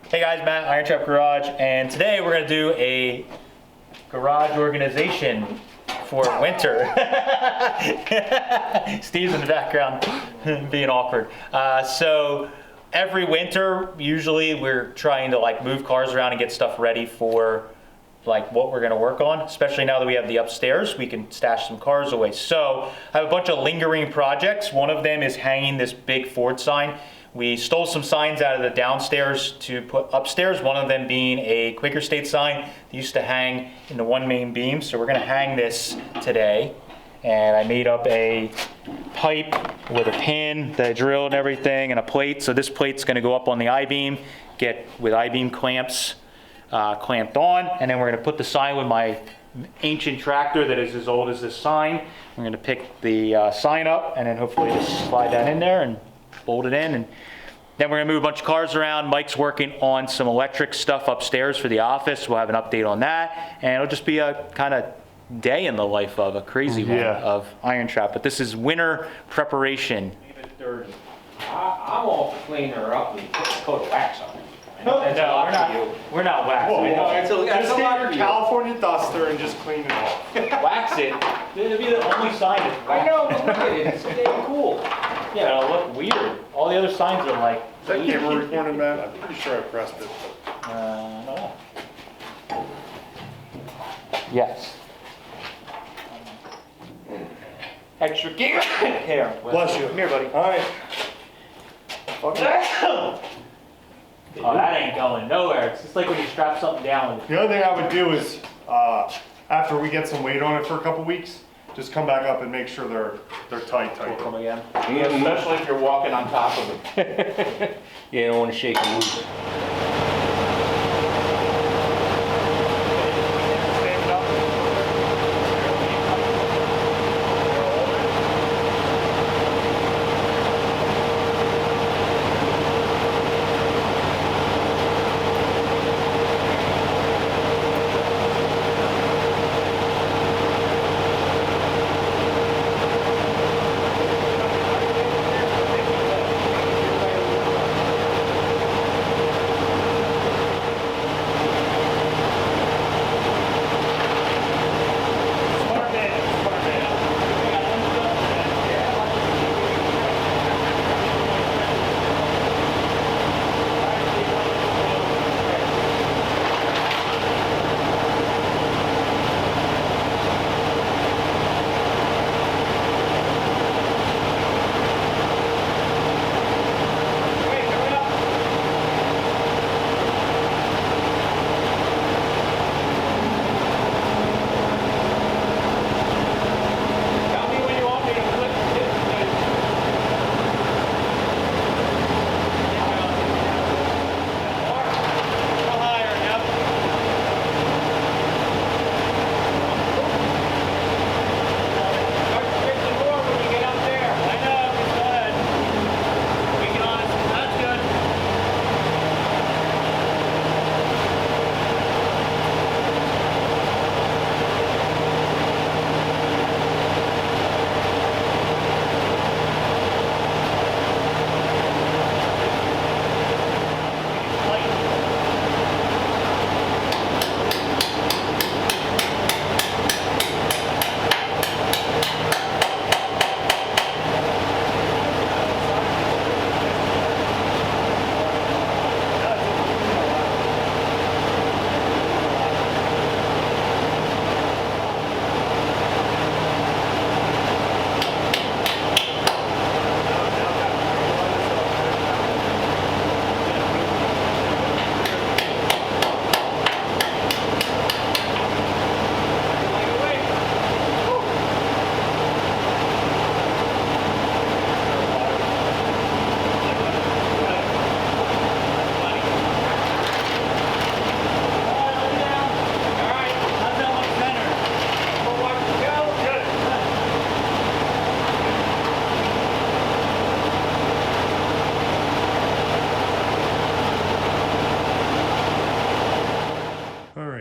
Hey guys, Matt, IronTrap Garage, and today we're going to do a garage organization for winter. Steve's in the background being awkward. So every winter, usually we're trying to like move cars around and get stuff ready for like what we're going to work on, especially now that we have the upstairs, we can stash some cars away. So I have a bunch of lingering projects. One of them is hanging this big Ford sign. We stole some signs out of the downstairs to put upstairs, one of them being a Quaker State sign that used to hang in the one main beam. So we're gonna hang this today. And I made up a pipe with a pin that I drilled and everything and a plate. So this plate's gonna go up on the I-beam, get with I-beam clamps clamped on. And then we're gonna put the sign with my ancient tractor that is as old as this sign. We're gonna pick the sign up and then hopefully just slide that in there and bolt it in, and then we're gonna move a bunch of cars around. Mike's working on some electric stuff upstairs for the office. We'll have an update on that, and it'll just be a kind of day in the life of a crazy one of IronTrap. But this is winter preparation. Leave it dirty. I'm all for cleaning her up and put a coat of wax on it. No, we're not waxing. That's a lot for you. California duster and just clean it off. Wax it. It'll be the only sign that's I know, but look at it. It's damn cool. Yeah, it'll look weird. All the other signs are like. Is that camera recording, man? I'm pretty sure I pressed it. No. Yes. Extra gear. Here. Bless you. Come here, buddy. All right. Oh, that ain't going nowhere. It's just like when you strap something down. The other thing I would do is, after we get some weight on it for a couple weeks, just come back up and make sure they're tight. Come again. Yeah, especially if you're walking on top of it. Yeah, you don't want to shake and move it.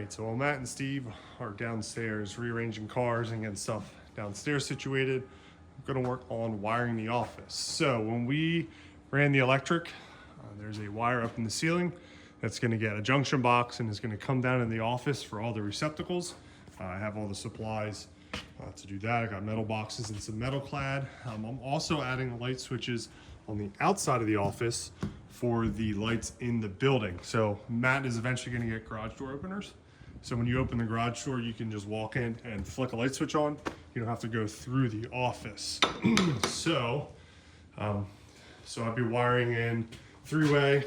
So while Matt and Steve are downstairs rearranging cars and getting stuff downstairs situated, I'm gonna work on wiring the office. So when we ran the electric, there's a wire up in the ceiling that's going to get a junction box and is going to come down in the office for all the receptacles. I have all the supplies to do that. I got metal boxes and some metal clad. I'm also adding light switches on the outside of the office for the lights in the building. So Matt is eventually going to get garage door openers. So when you open the garage door, you can just walk in and flick a light switch on. You don't have to go through the office. So I'll be wiring in three-way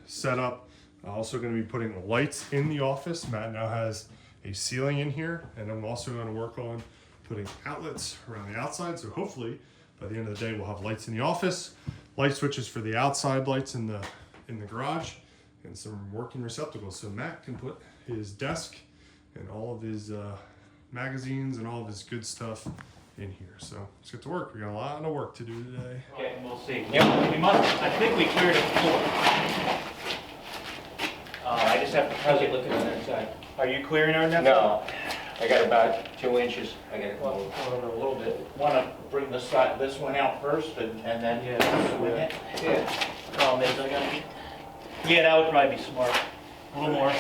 setup. I'm also going to be putting lights in the office. Matt now has a ceiling in here, and I'm also going to work on putting outlets around the outside. So hopefully by the end of the day, we'll have lights in the office, light switches for the outside lights in the garage, and some working receptacles. So Matt can put his desk and all of his magazines and all of his good stuff in here. So let's get to work. We got a lot of work to do today. Okay, we'll see. Yep, we must. I think we cleared it before. I just have to How's it looking on that side? Are you clearing our net? No, I got about 2 inches. I got it. Well, a little bit. Want to bring this side, this one out first, and then swing it? Yeah. Problem is, I got to. Yeah, that would probably be smart. A little more.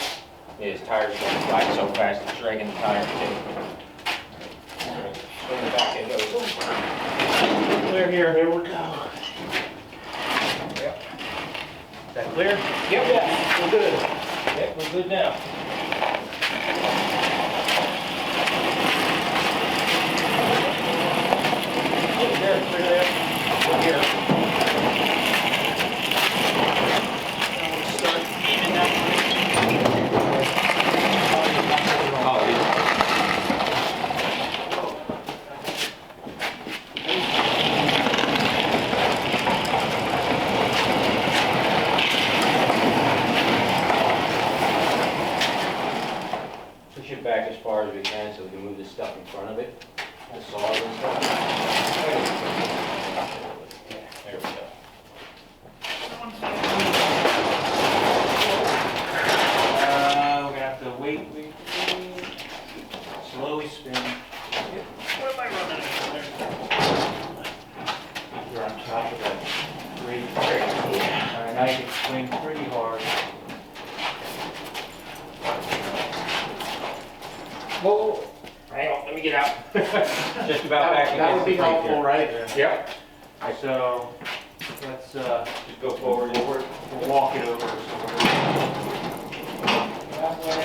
Yeah, his tires don't slide so fast, it's dragging the tire too. Swing it back, it goes. Clear here. Here we go. Yep. Is that clear? Yep. Yeah, we're good. Yep, we're good now. There, clear there. Here. Now we'll start aiming that. Oh, yeah. Push it back as far as we can so we can move the stuff in front of it. The saws and stuff. There we go. We're gonna have to wait. Slowly spin. What am I running? You're on top of that. Great. All right, now you can swing pretty hard. Whoa, hang on, let me get out. Just about back That would against be the brake helpful, here. right? Yep. So let's Just go forward. we'll walk it over. That way.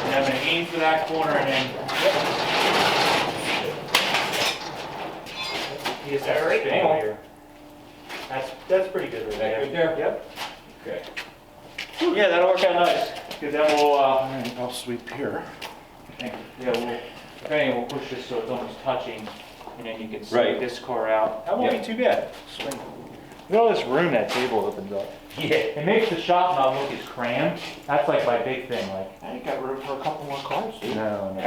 And I'm gonna aim for that corner and then. Yes, that's All right, spin hang on. here. That's pretty good right That there. good there? Yep. Okay. Yeah, that'll work out nice. Cause then we'll All right, I'll sweep here. yeah, if anything, we'll push this so it's almost touching, and then you can see Right. this car out. That won't Yep. be too bad. Swing. Look at all this room that table opens up. Yeah. It makes the shop not look as crammed. That's like my big thing, like. I ain't got room for a couple more cars. Did No, no. I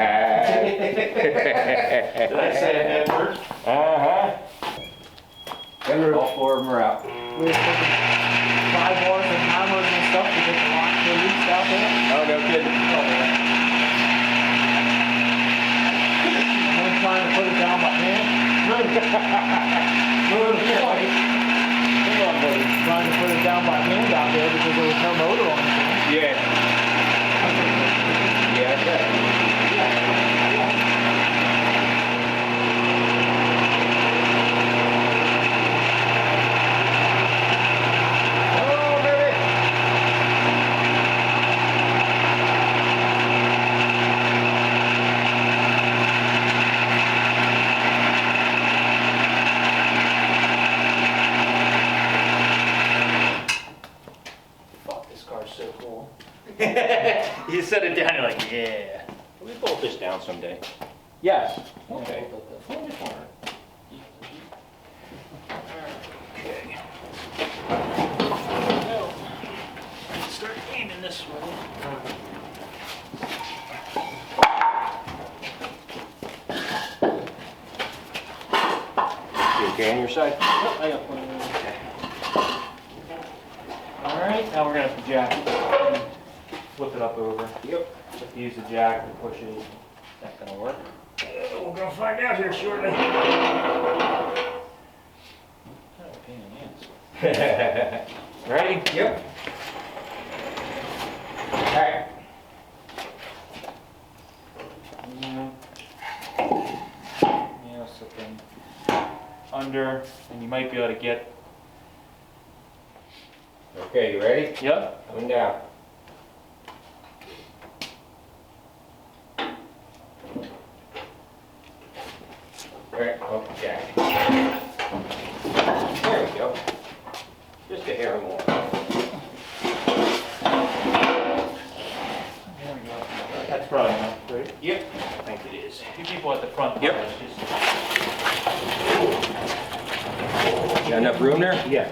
say a bad word? Uh-huh. All four of them are out. We're putting 5 bars and hammers and stuff to get the lock released out there. Oh, no kidding. And then trying to put it down by hand. Trying to put it down by hand out there because there was no motor on it. Yeah. Yeah, I bet. Oh, baby! Fuck, this car's so cool. You set it down, you're like, yeah. Can we bolt this down someday? Yes. Okay. Okay. Start aiming this way. You okay on your side? I got one. All right, now we're gonna have to jack it and flip it up over. Yep. If you use the jack to push it, that's gonna work. We're gonna find out here shortly. Ready? Yep. under, and you might be able to get. Okay, you ready? Yep. Coming down. Right, okay. There we go. Just a hair more. There we go. That's probably enough, right? Yep, I think it is. Two people at the front. Yep. Got enough room there? Yeah.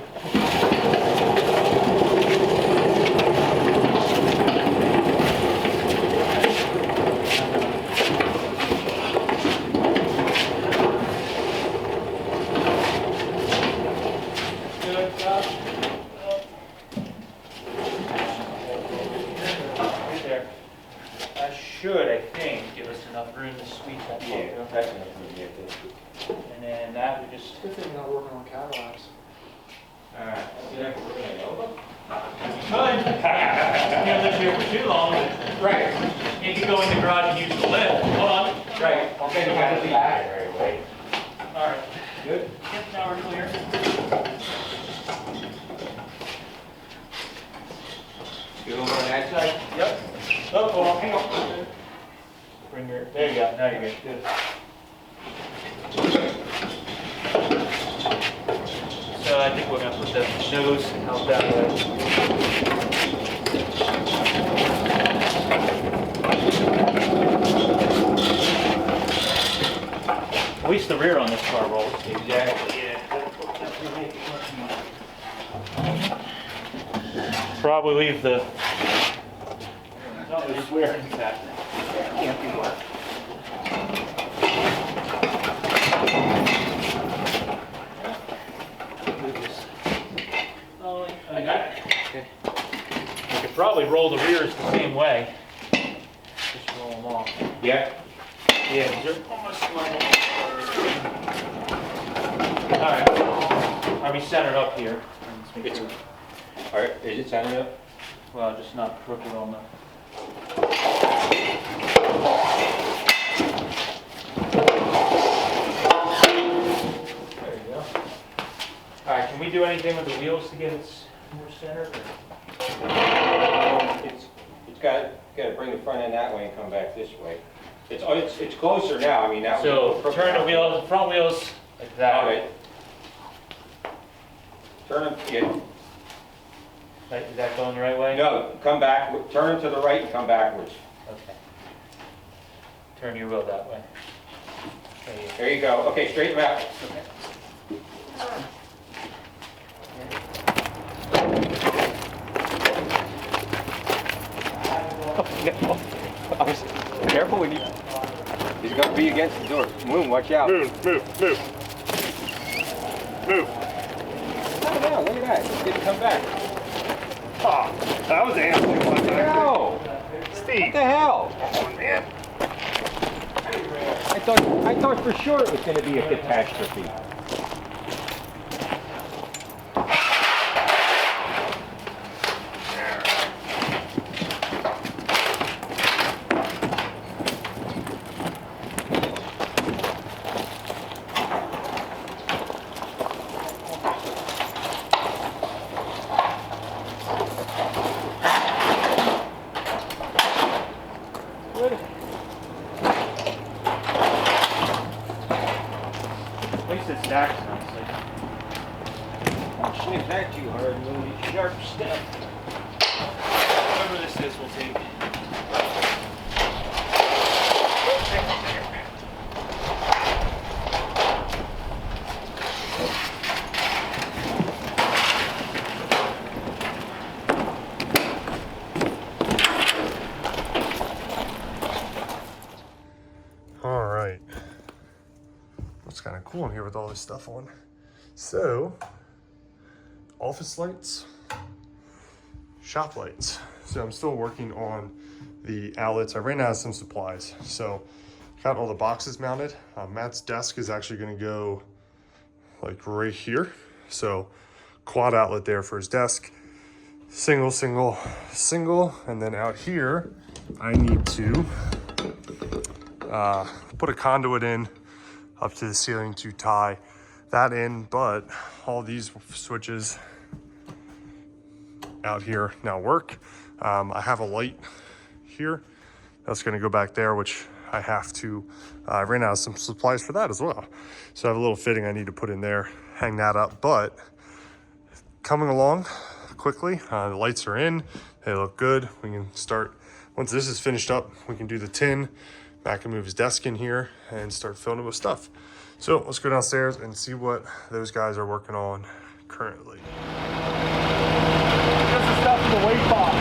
Good job. Right there. That should, I think, give us enough room to squeeze that pump Yeah, through. that's enough room here too. And then that we just. Good thing you're not working on Cadillacs. Alright, see that we're gonna go. Good. Can't live here for too long. Right, You can go in the garage and use the lift. Hold on. right, okay, you gotta leave that right away. All right. Good? Yep, now we're clear. You over on that side? Yep. Oh, hold on, hang on. Bring your, there you go, now you're good. Good. So I think we're gonna put the nose out that way. At least the rear on this car rolls. Exactly. Probably leave the. No, there's wear in that. Can't be worse. I got it. Okay. You could probably roll the rears the same way. Just roll them off. Yeah? Yeah, 'cause they're almost level. All right. Are we centered up here? Let's make It's- sure. Alright, is it sounding up? Well, just not crooked on the. There you go. All right, can we do anything with the wheels to get it more centered? It's gotta bring the front end that way and come back this way. It's closer now, I mean, now. So turn the wheels, front wheels like that. Alright. Turn them, yeah, Right, is that going the right way? no, come back, turn them to the right and come backwards. Okay. Turn your wheel that way. There you go. There you go, okay, straighten them out. Careful when you, he's gonna be against the door. Move, watch out. Move. Slow down, look at that, it didn't come back. Ah, that was Anthony. No! Steve. What the hell? Oh, man. I thought for sure it was gonna be a catastrophe. At least it stacks nicely. Don't sniff that too hard, little sharp stuff. Whatever this is, we'll take. All right. Looks kind of cool in here with all this stuff on. So, office lights, shop lights. So I'm still working on the outlets. I ran out of some supplies. So got all the boxes mounted. Matt's desk is actually gonna go like right here. So quad outlet there for his desk. Single, single, single. And then out here, I need to put a conduit in up to the ceiling to tie that in, but all these switches out here now work. I have a light here that's going to go back there, which I have to, I ran out of some supplies for that as well. So I have a little fitting I need to put in there, hang that up, but coming along quickly. The lights are in, they look good. We can start, once this is finished up, we can do the tin. Matt can move his desk in here and start filling it with stuff. So let's go downstairs and see what those guys are working on currently. Just the stuff in the weight box.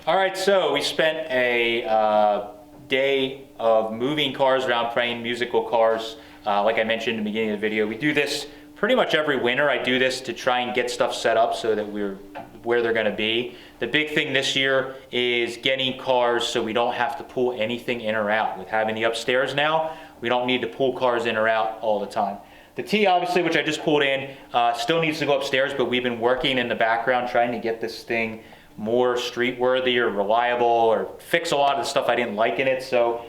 All right, so we spent a day of moving cars around, playing musical cars. Like I mentioned in the beginning of the video, we do this pretty much every winter. I do this to try and get stuff set up so that we're where they're gonna be. The big thing this year is getting cars so we don't have to pull anything in or out. With having the upstairs now, we don't need to pull cars in or out all the time. The T, obviously, which I just pulled in, still needs to go upstairs, but we've been working in the background trying to get this thing more street worthy or reliable, or fix a lot of the stuff I didn't like in it. So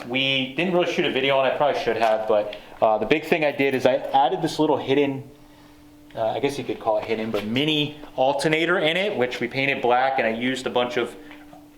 we didn't really shoot a video on it. I probably should have, but the big thing I did is I added this little hidden, I guess you could call it hidden, but mini alternator in it, which we painted black, and I used a bunch of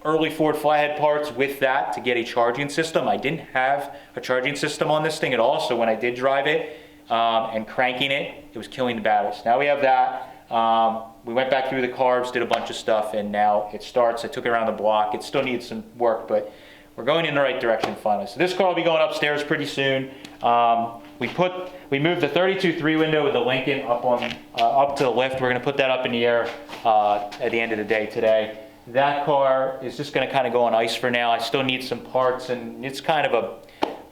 early Ford flathead parts with that to get a charging system. I didn't have a charging system on this thing at all, so when I did drive it and cranking it, it was killing the batteries. Now we have that. We went back through the carbs, did a bunch of stuff, and now it starts. I took it around the block. It still needs some work, but we're going in the right direction finally. So this car will be going upstairs pretty soon. We moved the 32 3-window with the Lincoln up to the lift. We're going to put that up in the air at the end of the day today. That car is just going to kind of go on ice for now. I still need some parts, and it's kind of a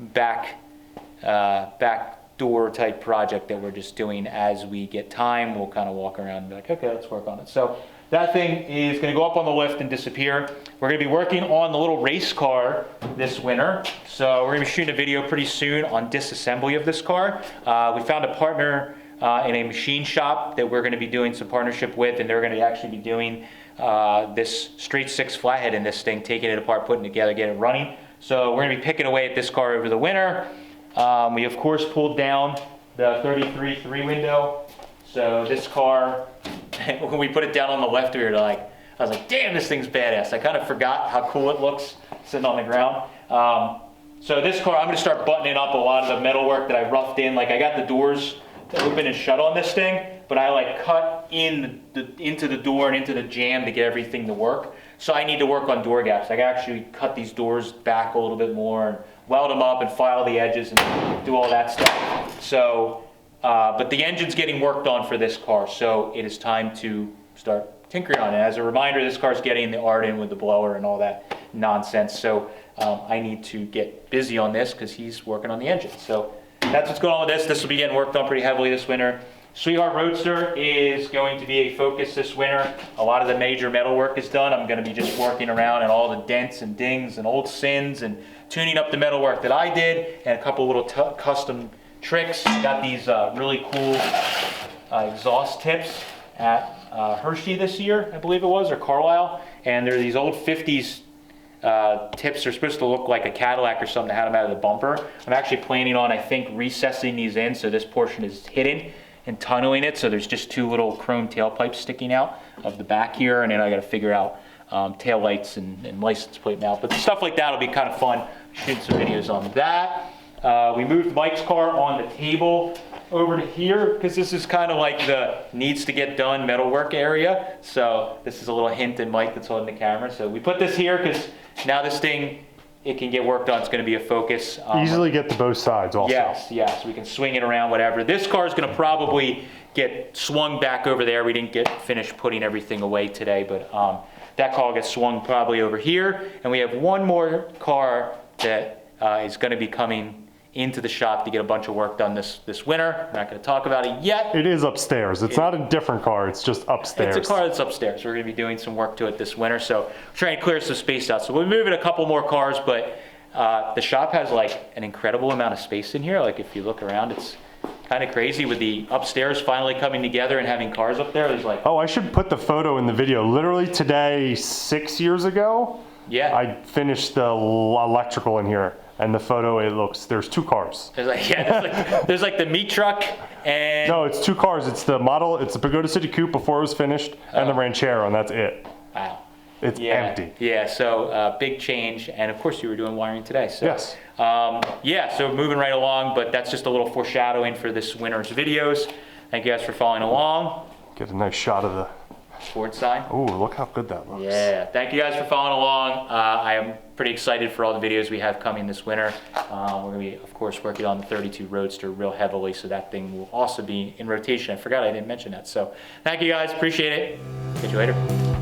back door type project that we're just doing as we get time. We'll kind of walk around and be like, okay, let's work on it. So that thing is going to go up on the lift and disappear. We're going to be working on the little race car this winter. So we're going to be shooting a video pretty soon on disassembly of this car. We found a partner in a machine shop that we're going to be doing some partnership with, and they're going to actually be doing this straight 6 flathead in this thing, taking it apart, putting it together, get it running. So we're going to be picking away at this car over the winter. We of course pulled down the 33 3-window. So this car, when we put it down on the left, I was like, damn, this thing's badass. I kind of forgot how cool it looks sitting on the ground. So this car, I'm going to start buttoning up a lot of the metal work that I roughed in. Like I got the doors to open and shut on this thing, but I like cut into the door and into the jamb to get everything to work. So I need to work on door gaps. I can actually cut these doors back a little bit more and weld them up and file the edges and do all that stuff. So, but the engine's getting worked on for this car, so it is time to start tinkering on it. As a reminder, this car's getting the art in with the blower and all that nonsense. So I need to get busy on this because he's working on the engine. So that's what's going on with this. This will be getting worked on pretty heavily this winter. Sweetheart Roadster is going to be a focus this winter. A lot of the major metal work is done. I'm going to be just working around and all the dents and dings and old sins and tuning up the metal work that I did and a couple little custom tricks. Got these really cool exhaust tips at Hershey this year, I believe it was, or Carlisle. And they're these old 50s tips. Are supposed to look like a Cadillac or something that had them out of the bumper. I'm actually planning on, I think, recessing these in so this portion is hidden and tunneling it, so there's just 2 little chrome tailpipes sticking out of the back here, and then I got to figure out tail lights and license plate mount. But stuff like that will be kind of fun. Shooting some videos on that. We moved Mike's car on the table over to here because this is kind of like the needs to get done metalwork area. So this is a little hint in Mike that's holding the camera. So we put this here because now this thing, it can get worked on. It's going to be a focus. Easily get to both sides also. Yes, we can swing it around, whatever. This car is going to probably get swung back over there. We didn't get finished putting everything away today, but that car gets swung probably over here. And we have one more car that is going to be coming into the shop to get a bunch of work done this winter. I'm not going to talk about it yet. It is upstairs. It's not a different car. It's just upstairs. It's a car that's upstairs. We're going to be doing some work to it this winter, so trying to clear some space out. So we're moving a couple more cars, but the shop has like an incredible amount of space in here. Like if you look around, it's kind of crazy with the upstairs finally coming together and having cars up there. There's like... Oh, I should put the photo in the video. Literally today, 6 years ago, yeah, I finished the electrical in here. And the photo, it looks, there's 2 cars. There's like, yeah, there's like the meat truck and... No, it's 2 cars. It's the model, it's the Pagoda City Coupe before it was finished, and the Ranchero, and that's it. Wow. It's empty. Yeah, so big change. And of course you were doing wiring today. So, yes. Yeah, so moving right along, but that's just a little foreshadowing for this winter's videos. Thank you guys for following along. Get a nice shot of the Ford sign. Oh, look how good that looks. Yeah, thank you guys for following along. I am pretty excited for all the videos we have coming this winter. We're going to be, of course, working on the 32 Roadster real heavily, so that thing will also be in rotation. I forgot I didn't mention that. So thank you guys, appreciate it. Catch you later.